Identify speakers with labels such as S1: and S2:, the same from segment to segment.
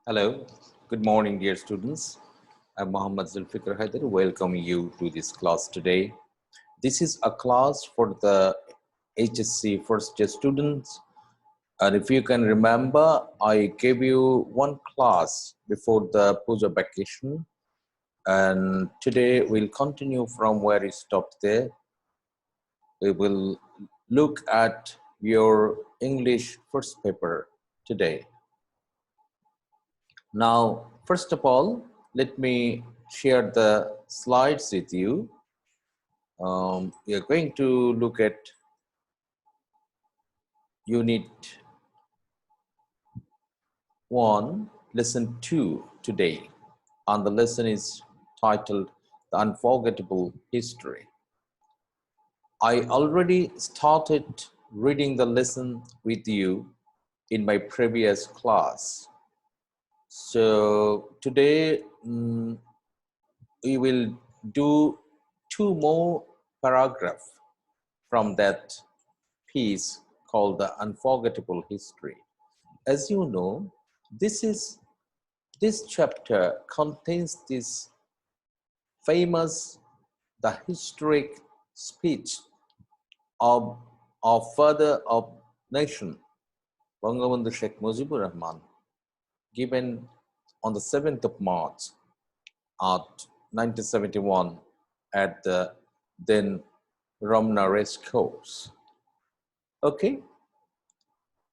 S1: Hello, good morning, dear students. I'm Mohammad Zulfikar Haider. Welcome you to this class today. This is a class for the HSC first year students. And if you can remember, I gave you one class before the Puja vacation. And today we'll continue from where we stopped there. We will look at your English first paper today. Now, first of all, let me share the slides with you. We are going to look at Unit 1, Lesson 2 today. And the lesson is titled The Unforgettable History. I already started reading the lesson with you in my previous class. So today, we will do two more paragraphs from that piece called The Unforgettable History. As you know, this chapter contains this famous, the historic speech of our father of nation, Bangabondhu Sheikh Mujibur Rahman, given on the 7th of March at 1971 at the then Dhaka Racecourse. Okay,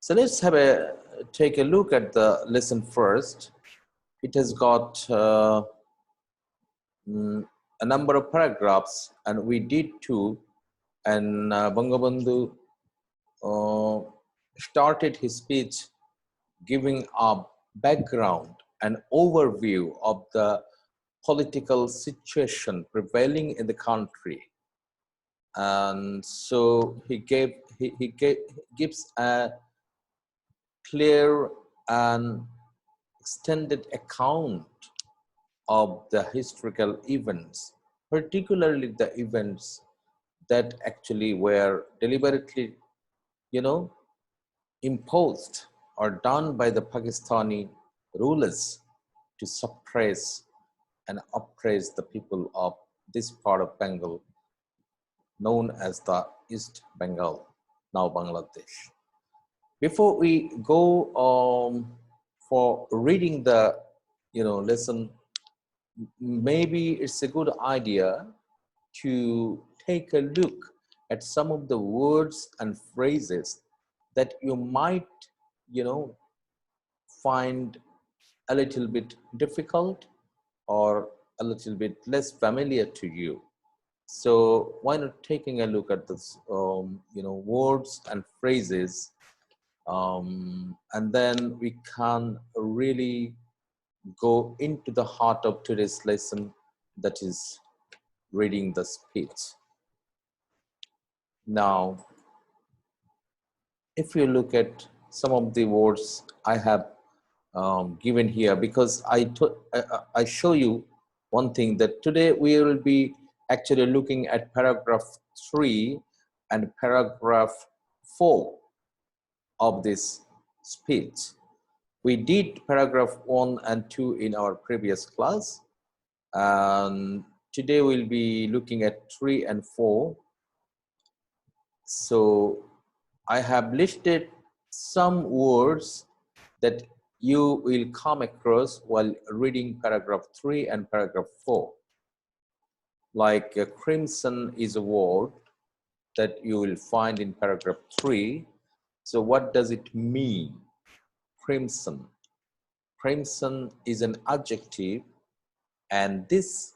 S1: so let's take a look at the lesson first. It has got a number of paragraphs, and we did two. And Bangabondhu started his speech giving a background, an overview of the political situation prevailing in the country. And so he gives a clear and extended account of the historical events, particularly the events that actually were deliberately, imposed or done by the Pakistani rulers to suppress and oppress the people of this part of Bengal, known as the East Bengal, now Bangladesh. Before we go for reading the lesson, maybe it's a good idea to take a look at some of the words and phrases that you might find a little bit difficult or a little bit less familiar to you. So why not taking a look at this words and phrases, and then we can really go into the heart of today's lesson, that is reading the speech. Now, if you look at some of the words I have given here, because I show you one thing, that today we will be actually looking at paragraph 3 and paragraph 4 of this speech. We did paragraph 1 and 2 in our previous class, and today we'll be looking at 3 and 4. So I have listed some words that you will come across while reading paragraph 3 and paragraph 4. Like crimson is a word that you will find in paragraph 3. So what does it mean? Crimson. Crimson is an adjective, and this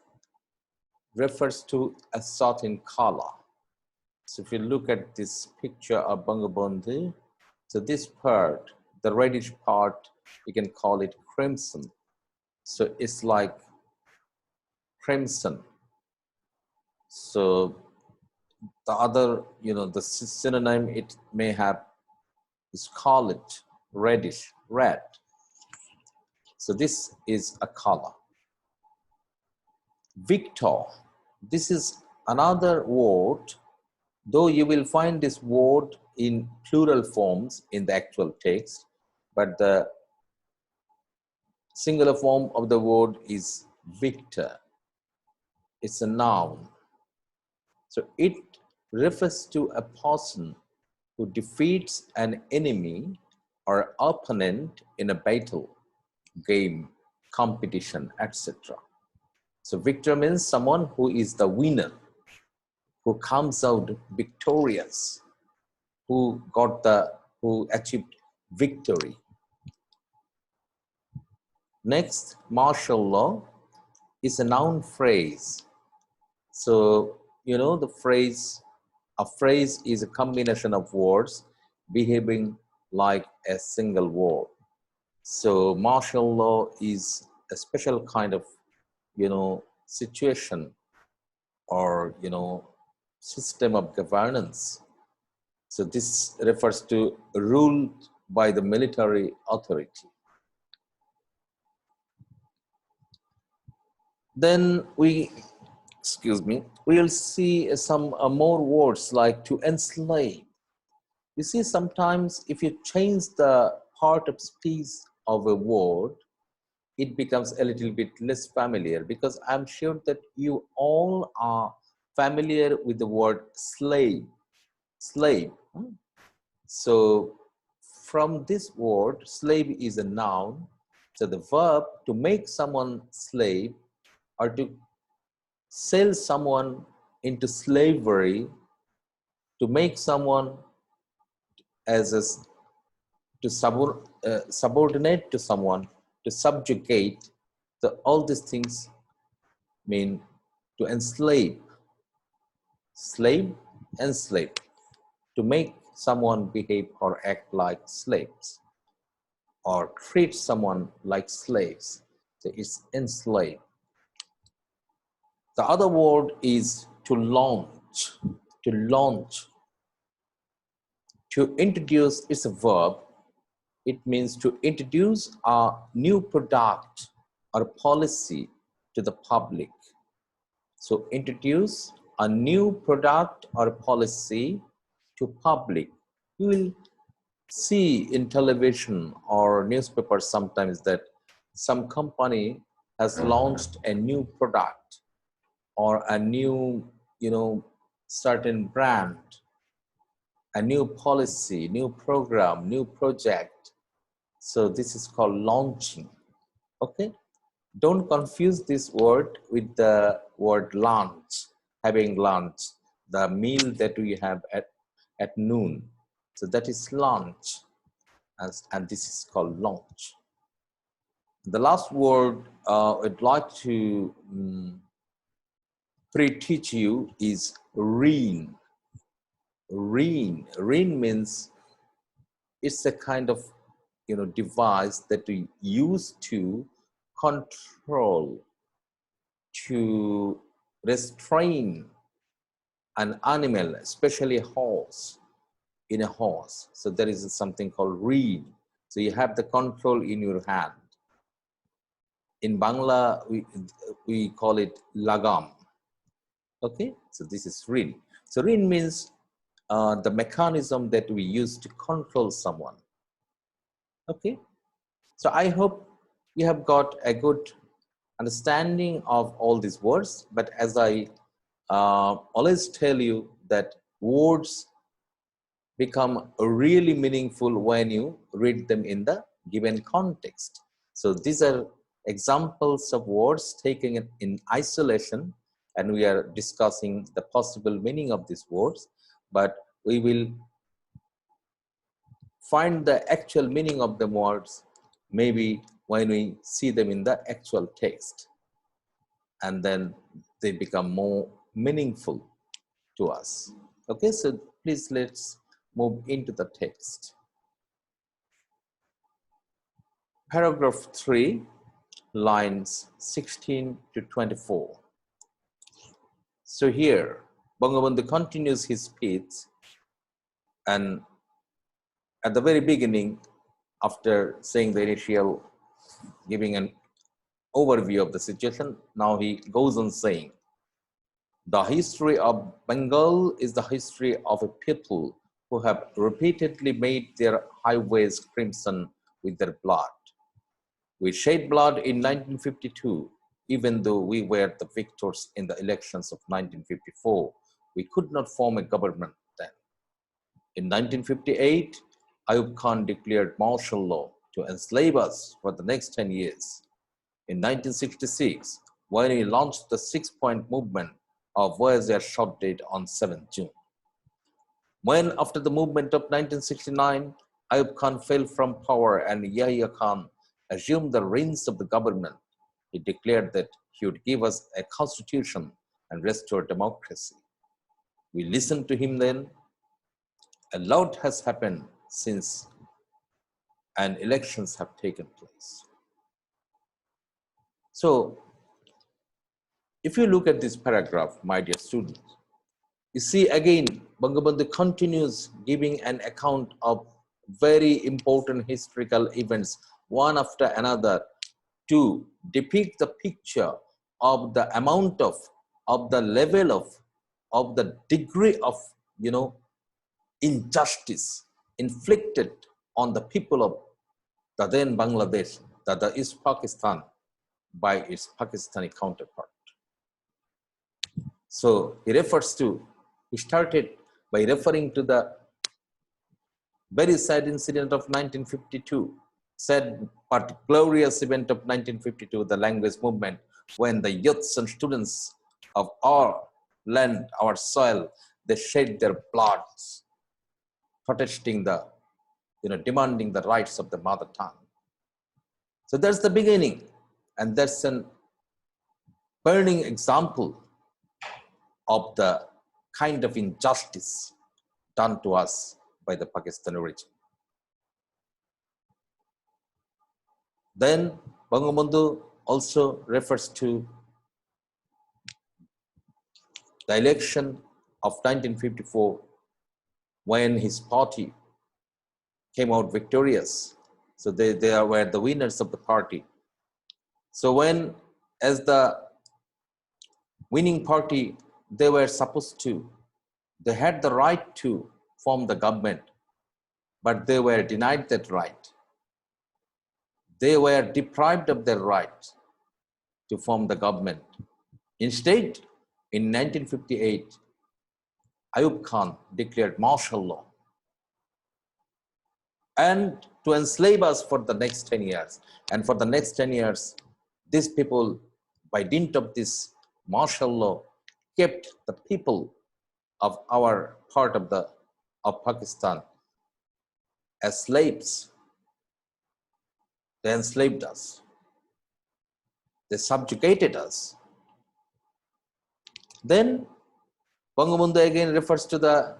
S1: refers to a certain color. So if you look at this picture of Bangabondhu, so this part, the reddish part, you can call it crimson. So it's like crimson. So the other, the synonym it may have is scarlet, reddish, red. So this is a color. Victor, this is another word, though you will find this word in plural forms in the actual text, but the Singular form of the word is victor. It's a noun. So it refers to a person who defeats an enemy or opponent in a battle, game, competition, etc. So victor means someone who is the winner, who comes out victorious, who achieved victory. Next, martial law is a noun phrase. So, you know, a phrase is a combination of words behaving like a single word. So martial law is a special kind of, you know, situation or, you know, system of governance. So this refers to rule by the military authority. Then we'll see some more words like to enslave. You see, sometimes if you change the part of speech of a word, it becomes a little bit less familiar, because I'm sure that you all are familiar with the word slave. Slave. So from this word, slave is a noun. So the verb to make someone slave or to sell someone into slavery, to make someone as a to subordinate to someone, to subjugate. So all these things mean to enslave, slave, enslave, to make someone behave or act like slaves, or treat someone like slaves. So it's enslave. The other word is to launch. To launch. To introduce is a verb. It means to introduce a new product or policy to the public. So introduce a new product or policy to public. You will see in television or newspapers sometimes that some company has launched a new product or a new, you know, certain brand, a new policy, new program, new project. So this is called launching. Okay, don't confuse this word with the word lunch, having lunch, the meal that we have at noon. So that is lunch, and this is called launch. The last word I'd like to pre-teach you is rein. Rein means it's a kind of, you know, device that we use to control, to restrain an animal, especially a horse, in a horse. So there is something called rein. So you have the control in your hand. In Bangla, we call it lagam. Okay, so this is rein. So rein means the mechanism that we use to control someone. Okay, so I hope you have got a good understanding of all these words. But as I always tell you, that words become really meaningful when you read them in the given context. So these are examples of words taken in isolation, and we are discussing the possible meaning of these words, but we will find the actual meaning of the words maybe when we see them in the actual text, and then they become more meaningful to us. Okay, so please let's move into the text. Paragraph 3, lines 16 to 24. So here, Bangabondhu continues his speech, and at the very beginning, after saying the initial, giving an overview of the situation, now he goes on saying, the history of Bengal is the history of a people who have repeatedly made their highways crimson with their blood. We shed blood in 1952, even though we were the victors in the elections of 1954. We could not form a government then. In 1958, Ayub Khan declared martial law to enslave us for the next 10 years. In 1966, when he launched the six-point movement, our voyager shot dead on 7th June. When, after the movement of 1969, Ayub Khan fell from power and Yahya Khan assumed the reins of the government, he declared that he would give us a constitution and restore democracy. We listened to him then. A lot has happened since, and elections have taken place. So, if you look at this paragraph, my dear students, you see again, Bangabondhu continues giving an account of very important historical events, one after another, to depict the picture of the amount of the level of the degree of, injustice inflicted on the people of the then Bangladesh, the East Pakistan, by its Pakistani counterpart. So he started by referring to the very sad incident of 1952, sad but glorious event of 1952, the language movement, when the youths and students of our land, our soil, they shed their bloods, protesting demanding the rights of the mother tongue. So that's the beginning, and that's a burning example of the kind of injustice done to us by the Pakistani regime. Then Bangabondhu also refers to the election of 1954, when his party came out victorious. So they were the winners of the party. So when, as the winning party, they had the right to form the government, but they were denied that right. They were deprived of their right to form the government. Instead, in 1958, Ayub Khan declared martial law and to enslave us for the next 10 years. And for the next 10 years, these people, by dint of this martial law, kept the people of our part of Pakistan as slaves. They enslaved us. They subjugated us. Then Bangabondhu again refers to the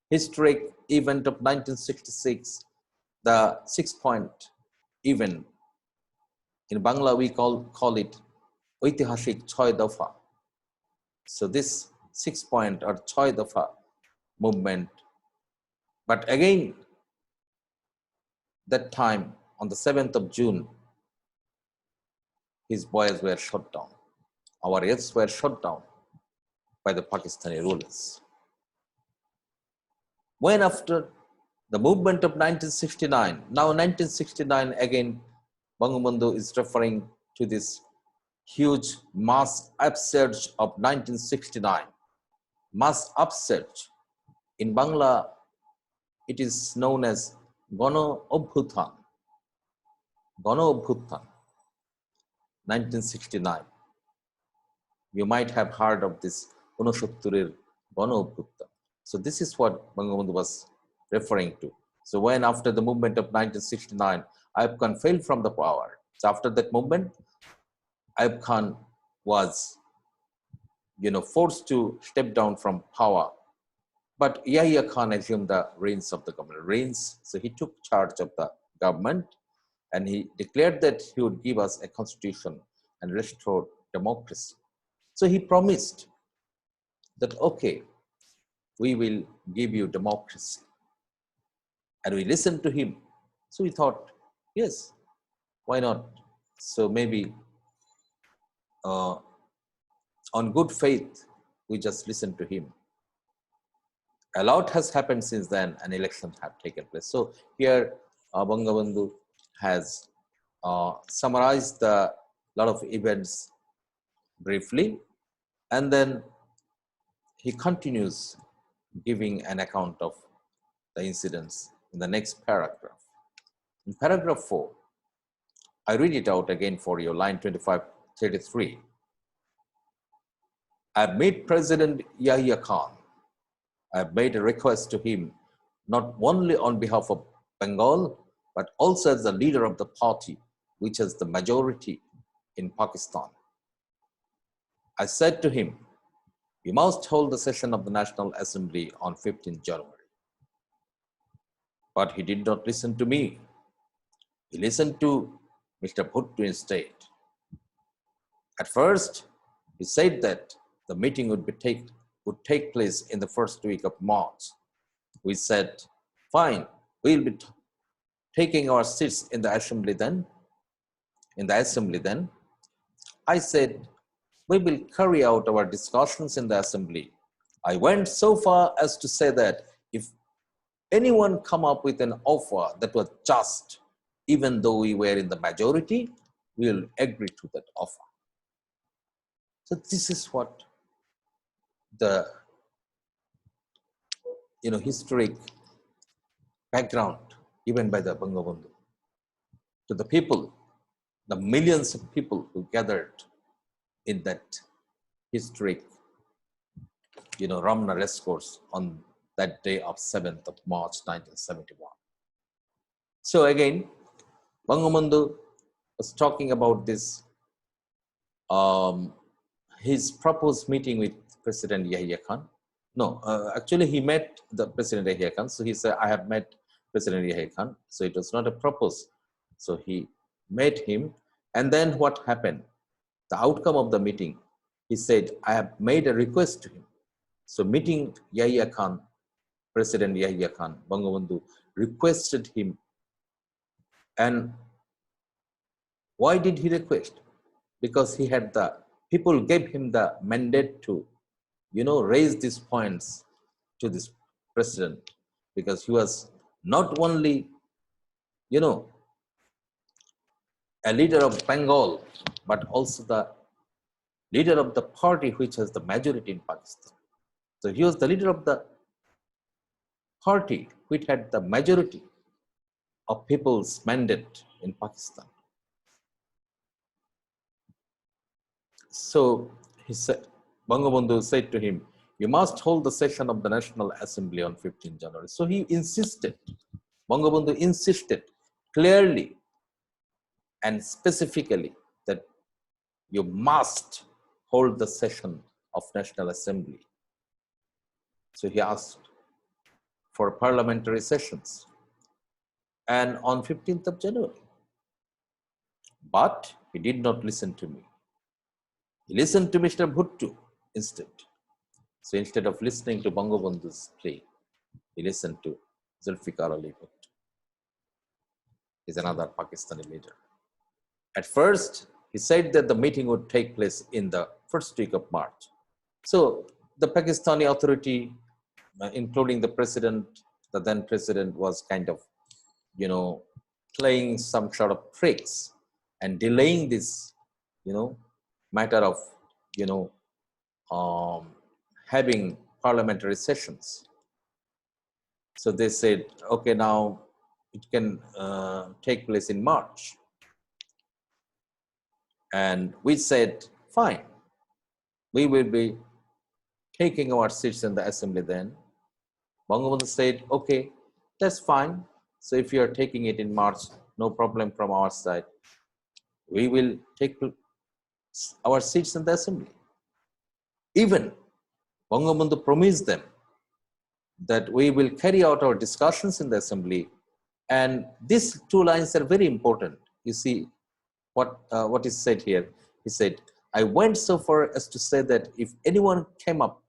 S1: historic event of 1966, the 6-point event. In Bangla, we call it Oitihashik Chhoy Dafa. So this 6-point or Chhoy Dafa movement. But again, that time, on the 7th of June, his boys were shot down. Our youths were shot down by the Pakistani rulers. When after the movement of 1969, now 1969 again, Bangabondhu is referring to this huge mass upsurge of 1969. Mass upsurge. In Bangla, it is known as Gano Obhuthan. Gano Obhuthan, 1969. You might have heard of this Unotturir Gano Obhuthan. So this is what Bangabondhu was referring to. So when after the movement of 1969, Ayub Khan fell from the power. So after that movement, Ayub Khan was, forced to step down from power. But Yahya Khan assumed the reins of the government. So he took charge of the government, and he declared that he would give us a constitution and restore democracy. So he promised that, okay, we will give you democracy. And we listened to him. So we thought, yes, why not? So maybe on good faith, we just listened to him. A lot has happened since then, and elections have taken place. So here, Bangabondhu has summarize the lot of events briefly, and then he continues giving an account of the incidents in the next paragraph. In paragraph 4, I read it out again for you, line 25-33. I met President Yahya Khan. I made a request to him, not only on behalf of Bengal, but also as the leader of the party, which has the majority in Pakistan. I said to him, we must hold the session of the National Assembly on 15th January. But he did not listen to me. He listened to Mr. Bhutto instead. At first, he said that the meeting would take place in the first week of March. We said, fine, we'll be taking our seats in the assembly then. I said, we will carry out our discussions in the assembly. I went so far as to say that if anyone come up with an offer that was just, even though we were in the majority, we will agree to that offer. So this is what the historic background given by the Bangabondhu to the people, the millions of people who gathered in that historic Ramna Racecourse on that day of 7th of March 1971. So again, Bangabondhu was talking about this, his proposed meeting with President Yahya Khan. No, actually he met the President Yahya Khan. So he said, I have met President Yahya Khan. So it was not a proposal. So he met him. And then what happened? The outcome of the meeting, he said, I have made a request to him. So meeting Yahya Khan, President Yahya Khan, Bangabondhu requested him. And why did he request? Because he had people gave him the mandate to, raise these points to this president, because he was not only, a leader of Bengal, but also the leader of the party which has the majority in Pakistan. So he was the leader of the party which had the majority of people's mandate in Pakistan. So he said, Bangabondhu said to him, you must hold the session of the National Assembly on 15th January. So he insisted, Bangabondhu insisted clearly and specifically that you must hold the session of National Assembly. So he asked for parliamentary sessions and on 15th of January. But he did not listen to me. He listened to Mr. Bhutto instead. So instead of listening to Bangabandhu's plea, he listened to Zulfikar Ali Bhutto. He's another Pakistani leader. At first, he said that the meeting would take place in the first week of March. So the Pakistani authority, including the president, the then president, was kind of, playing some sort of tricks and delaying this, matter of, having parliamentary sessions. So they said, okay, now it can take place in March. And we said, fine, we will be taking our seats in the assembly then. Bangabandhu said, okay, that's fine. So if you are taking it in March, no problem from our side. We will take our seats in the assembly. Even Bangabandhu promised them that we will carry out our discussions in the assembly. And these two lines are very important. You see what is said here. He said, I went so far as to say that if anyone came up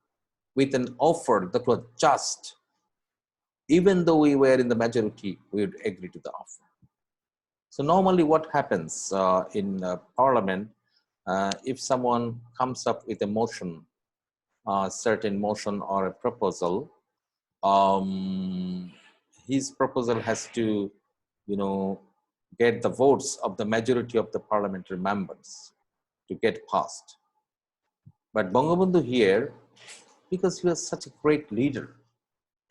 S1: with an offer that was just, even though we were in the majority, we would agree to the offer. So normally what happens in parliament, if someone comes up with a motion, certain motion or a proposal, his proposal has to, get the votes of the majority of the parliamentary members to get passed. But Bangabandhu here, because he was such a great leader,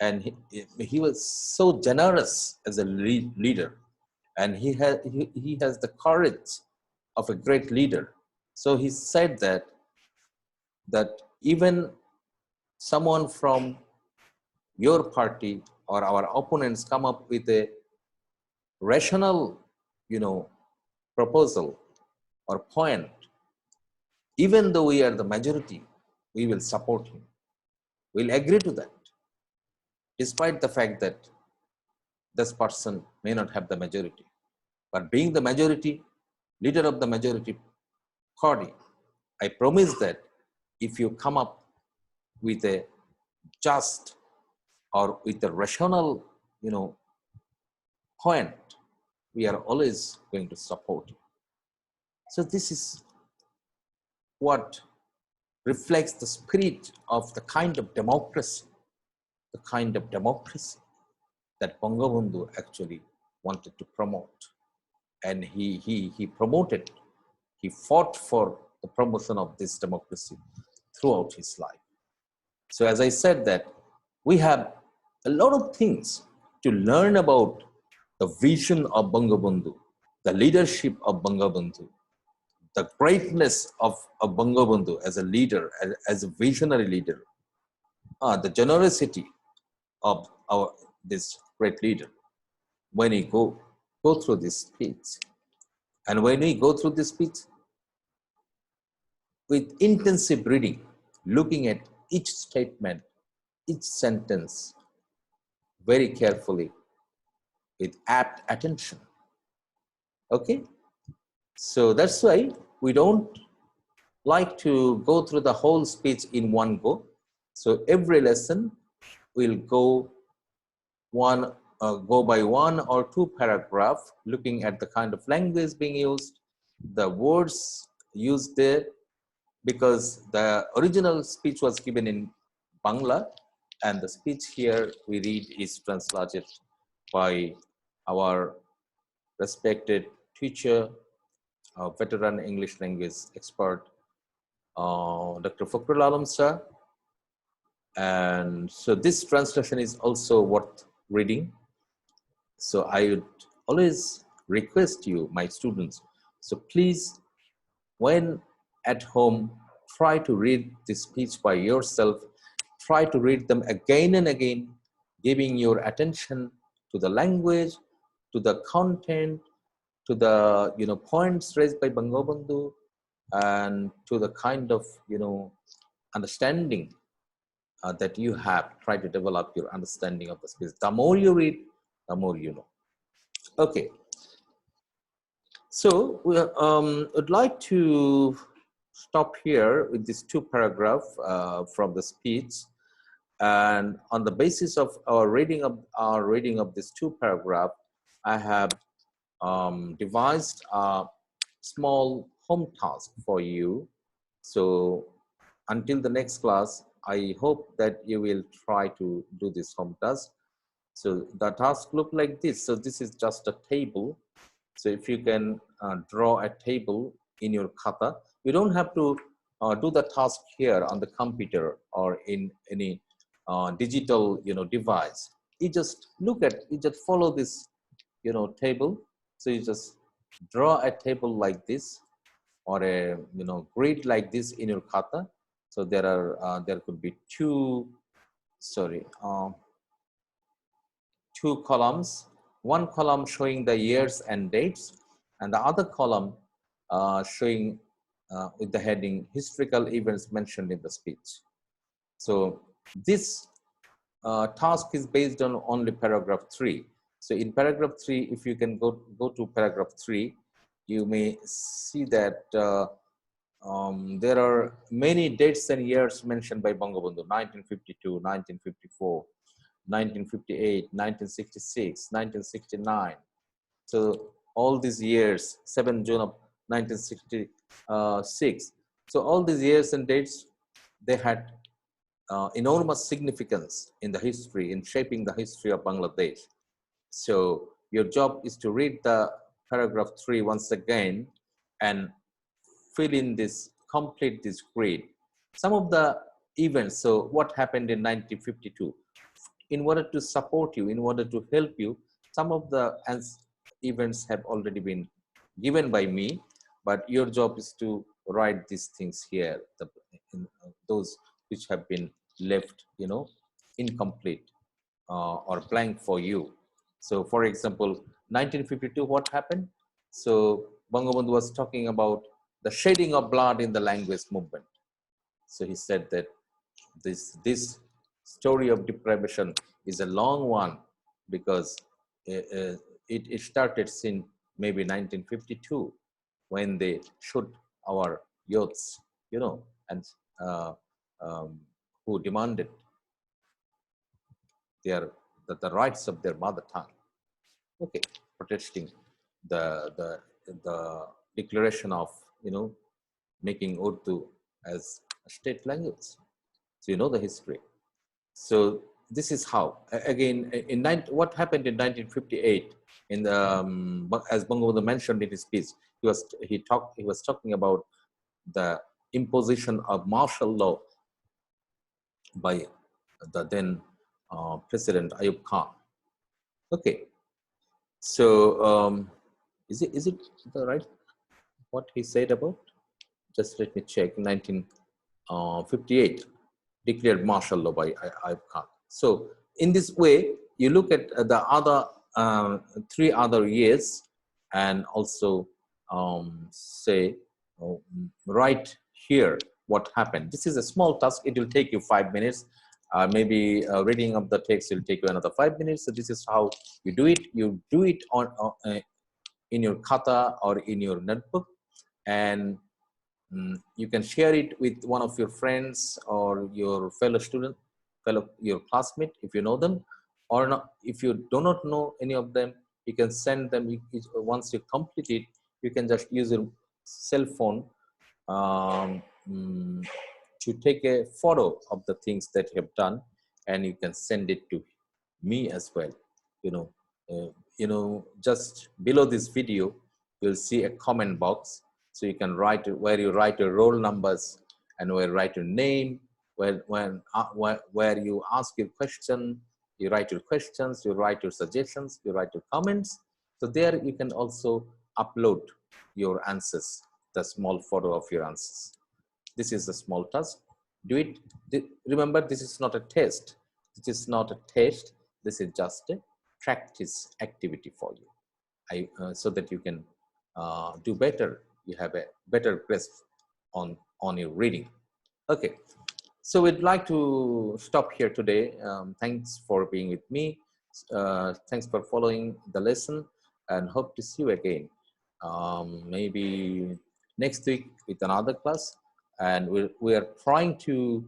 S1: and he was so generous as a leader, and he has the courage of a great leader. So he said that even someone from your party or our opponents come up with a rational, proposal or point, even though we are the majority, we will support him. We'll agree to that, despite the fact that this person may not have the majority. But being the majority, leader of the majority party, I promise that if you come up with a just or with a rational, point, we are always going to support you. So this is what reflects the spirit of the kind of democracy that Bangabandhu actually wanted to promote. And he promoted, he fought for the promotion of this democracy throughout his life. So as I said that we have a lot of things to learn about the vision of Bangabandhu, the leadership of Bangabandhu, the greatness of Bangabandhu as a leader, as a visionary leader, the generosity of this great leader when he go through this speech. And when we go through this speech, with intensive reading, looking at each statement, each sentence very carefully, with apt attention. Okay? So that's why we don't like to go through the whole speech in one go. So every lesson will go by one or two paragraphs, looking at the kind of language being used, the words used there, because the original speech was given in Bangla, and the speech here we read is translated by our respected teacher, veteran English language expert, Dr. Fakrul Alam sir. And so this translation is also worth reading. So I would always request you, my students, so please, when at home, try to read this speech by yourself. Try to read them again and again, giving your attention to the language, to the content, to the points raised by Bangabandhu, and to the kind of understanding that you have. Try to develop your understanding of the speech. The more you read, the more you know. Okay. So we would like to stop here with these two paragraphs from the speech, and on the basis of our reading of these two paragraphs, I have devised a small home task for you. So until the next class, I hope that you will try to do this home task. So the task look like this. So this is just a table. So if you can draw a table in your khata, you don't have to do the task here on the computer or in any digital device. You just follow this table. So you just draw a table like this, or a grid like this in your khata. So there could be two columns, one column showing the years and dates, and the other column showing with the heading historical events mentioned in the speech. So this task is based on only paragraph 3. So in paragraph 3, if you can go to paragraph 3, you may see that there are many dates and years mentioned by Bangabandhu: 1952, 1954, 1958, 1966, 1969. So all these years, 7 June of 1966. So all these years and dates, they had enormous significance in the history, in shaping the history of Bangladesh. So your job is to read the paragraph 3 once again and fill in this, complete this grid. Some of the events, so what happened in 1952? In order to support you, in order to help you, some of the events have already been given by me, but your job is to write these things here, those which have been left, incomplete or blank for you. So for example, 1952, what happened? So Bangabondhu was talking about the shedding of blood in the language movement. So he said that this story of deprivation is a long one, because it started since maybe 1952, when they shoot our youths, and uh, who demanded the rights of their mother tongue. Okay, protesting the declaration of making Urdu as a state language. So you know the history. So this is how, again, what happened in 1958 in the as Bangabondhu mentioned in his speech, he was talking about the imposition of martial law by the then President Ayub Khan. Okay, so is it the right what he said about? Just let me check. 1958 declared martial law by Ayub Khan. So in this way, you look at the other 3 other years, and also say right here what happened. This is a small task. It will take you 5 minutes. Maybe reading of the text will take you another 5 minutes. So this is how you do it. You do it on in your khata or in your notebook, and you can share it with one of your friends or your fellow student, your classmate, if you know them, or not. If you do not know any of them, you can send them. Once you complete it, you can just use your cell phone to take a photo of the things that you have done, and you can send it to me as well. Just below this video, you'll see a comment box. So you can write where you write your roll numbers, and where you write your name, where you ask your question, you write your questions, you write your suggestions, you write your comments. So there you can also upload your answers, the small photo of your answers. This is a small task. Do it. Remember, this is not a test. This is not a test. This is just a practice activity for you. So that you can do better. You have a better grasp on your reading. Okay, so we'd like to stop here today. Thanks for being with me. Thanks for following the lesson, and hope to see you again. Maybe next week with another class, and we are trying to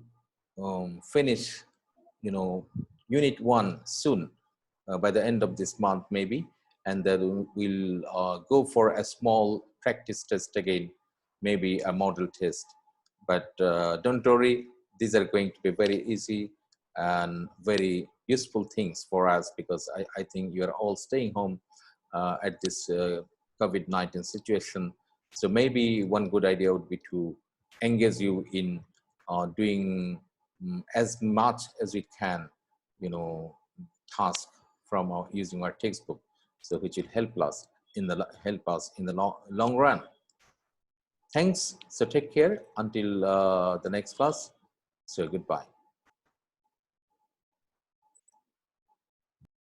S1: finish, unit 1 soon, by the end of this month maybe. And then we'll go for a small practice test again, maybe a model test. But don't worry, these are going to be very easy and very useful things for us, because I think you are all staying home at this COVID-19 situation. So maybe one good idea would be to engage you in doing as much as we can, task from using our textbook, so which will help us in the long run. Thanks. So take care until the next class. So goodbye.